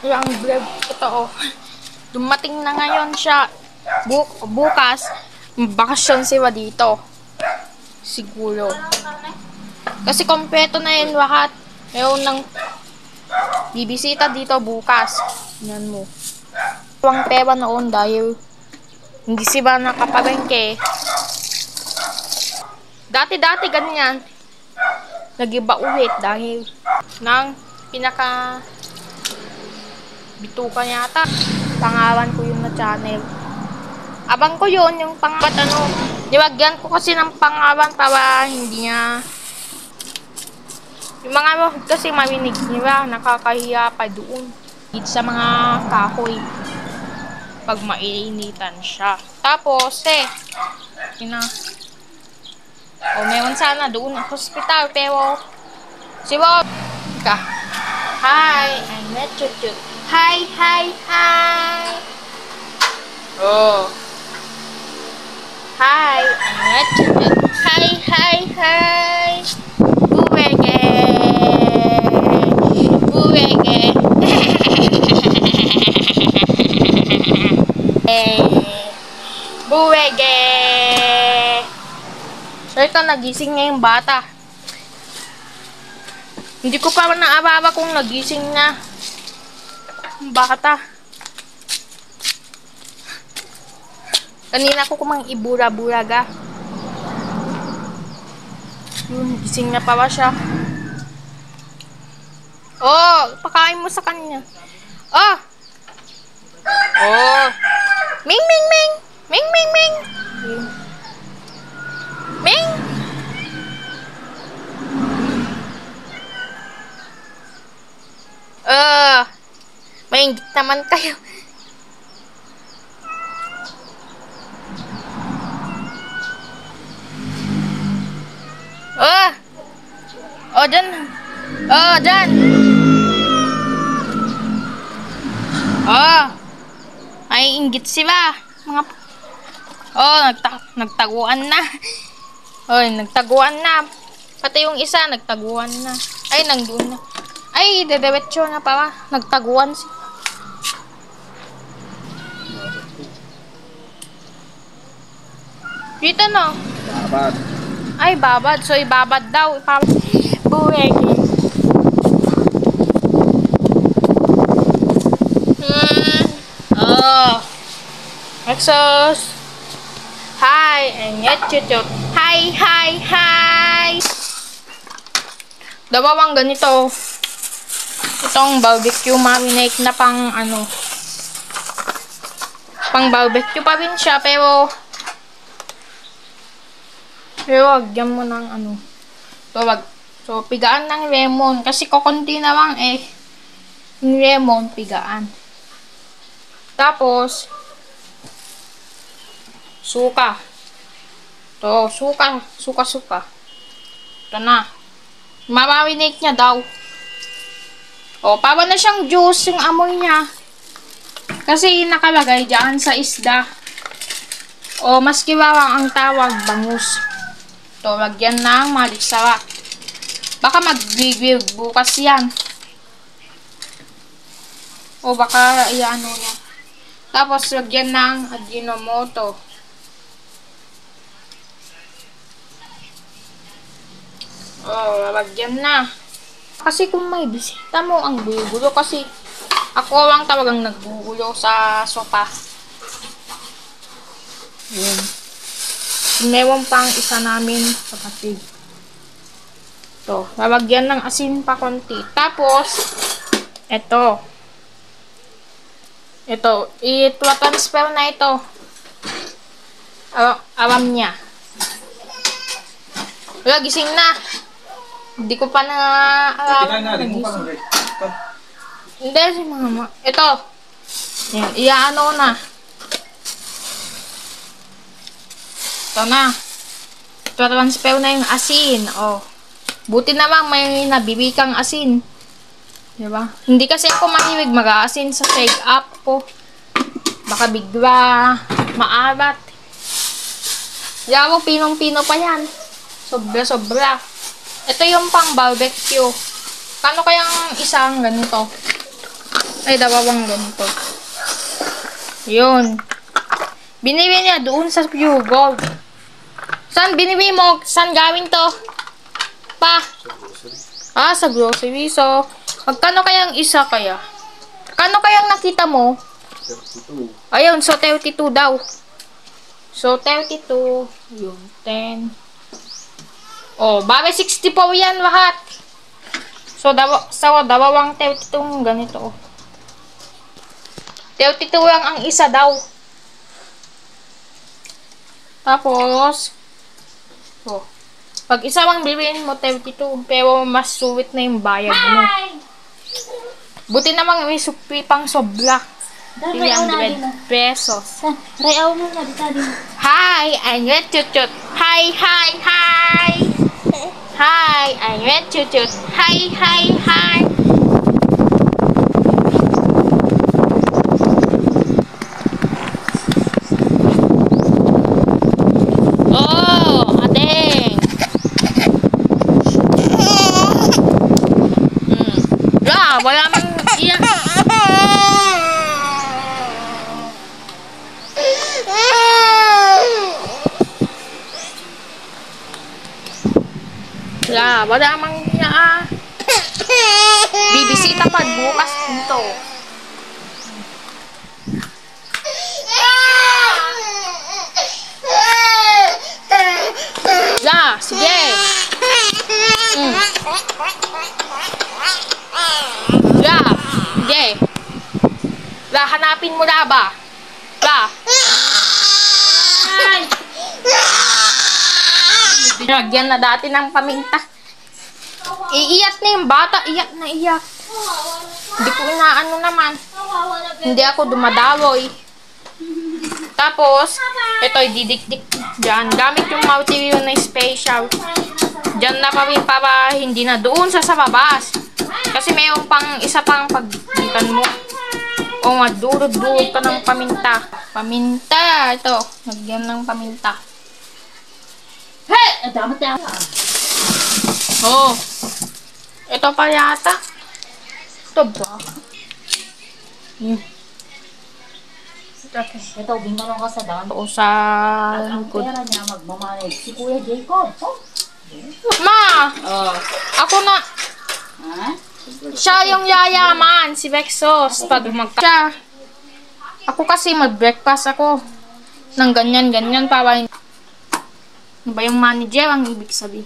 Yung vlog ito oh. Dumating na ngayon siya. Bukas, bakasyon sila dito. Siguro. Kasi kompleto na yun lahat. Mayroon ng bibisita dito bukas. Yan mo. Huwag pera noon dahil hindi sila nakapalengke. Dati-dati ganyan. Nag-iba ulit dahil ng pinaka bituka yata. Pangalan ko yun na channel. Abang ko yun, yung pangalan nilagyan ko kasi ng pangalan para hindi niya yung mga kasi marinig nila, nakakahiya pa doon. Sa mga kahoy. Pag mainitan siya. Tapos, meron sana doon ang hospital, pero siwa ka. Hi, I'm Mechuchut. Hi, hi, hi. Oh. Hi, I'm Mechuchut. Hi, hi, hi. Buwege. Buwege. Buwege. So ito, nagising nga yung bata. Hindi ko pa naababa kung nagising na yung bata. Kanina ko kumang ibura-buraga. Yun, gising na pala siya. Oh, pakain mo sa kanya. Oh! Oh! Ming, ming, ming! Ming, ming, ming! Ming! Maingit naman kayo. Oh! Oh, dyan. Oh, dyan. Oh! Ay, inggit sila. Mga... Oh, nagtaguan na. Oh, nagtaguan na. Pati yung isa, nagtaguan na. Ay, nandun na. Ay, dedewetso na pa. Nagtaguan si. Dito no? Babad. Ay, babad. So, ibabad daw. Buwegi. Oh. Exos. Hi, and Mechuchut. Hi, hi, hi. Dalawang ganito. Itong barbecue marinate na pang pang barbecue pa rin siya, pero wagyan mo ng so pigaan ng lemon kasi kukunti na lang yung lemon pigaan. Tapos suka. To, suka. Ito na. Marinate niya daw. O, para na siyang juice yung amoy niya. Kasi nakalagay dyan sa isda. O, maski bawang ang tawag, bangus. To, lagyan ng malisawa. Baka mag-bigwig bukas yan. O, baka iano niya. Tapos, lagyan ng Ajinomoto. Oh, lalagyan na. Kasi kung may bisita mo, ang gugulo. Kasi ako lang talagang naggugulo sa sopa. Yun. Meron pang isa namin kapatid. Ito, lalagyan ng asin pa konti. Tapos, ito. Ito, i-transfer na ito. Alam niya. Wala, gising na. Hindi ko pa na alam. Hindi, si mama. Ito. Yan, iaano na. Ito na. Transfer na yung asin. Oh. Buti na lang may nabibikang asin. Diba? Hindi kasi ako mahilig mag-aasin sa shake up ko. Baka bigla maalat. Yaw, pinong-pino pa yan. Sobra-sobra. Ito yung pang barbecue. Kano kayang isang ganito? Ay, dalawang ganito. Yun. Binili niya doon sa Pure Gold. Saan binili mo? Saan gawin to? Pa? Sa grocery. So, magkano kayang isa kaya? Kano kayang nakita mo? 32. Ayun, so 32 daw. So, 32. Yun, 10. Oh, bale 64 yan lahat. So, dalawang 32 ganito. 32 lang ang isa daw. Tapos, pag isa lang bibilin mo, 32. Pero mas suwit na yung bayad mo. Buti namang may supi pang sobra. 300 pesos. Rayaw mo na dito din. Hi, I'm Red Chuchut. Hi, hi, hi. Hi, I'm Red Chuchut. Hi, hi, hi. Wala mang iyak. Wala mang iyak. Bibisita pa bukas dito. Sige. Sige. Hanapin mo na ba? Lagyan na dati ng paminta. Iiyak na yung bata. Iyak na iyak. Hindi ko inaano naman. Hindi ako dumadawoy. Tapos, ito didikdik dyan. Gamit yung material na special. Dyan na kami para hindi na doon sa babas. Kasi mayroon pang isa pang pagdikan mo. O nga, durod-durod ka ng paminta. Paminta. Ito, nagyan ng paminta. Hey! Damat na. Ito pa yata. Ito ba? Okay. Ito, bingalong ka sa daan. O sa Ang likod. pera niya magmamanage. Si Kuya Jacob. Ma! Ako na. Ha? Siya yung yayaman. Si Vexos. Pag siya. Ako kasi mag-breakfast ako. Nang ganyan-ganyan para ano ba yung manager ang ibig sabihin?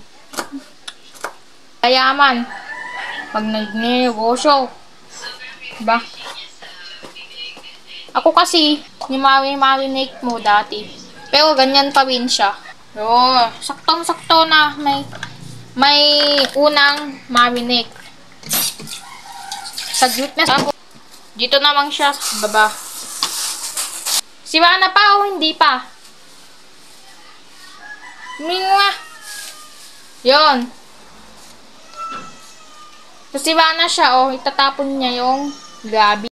Yayaman. Pag nag-negosyo. Diba? Ako kasi, ni-marinate mo dati. Pero ganyan pa rin siya. Saktong-sakto na may unang marinate. Saglit na ako. Dito naman siya sa baba. Siwa na pa o hindi pa? Minga. Yon. So, siwa na siya, itatapon niya yung gabi.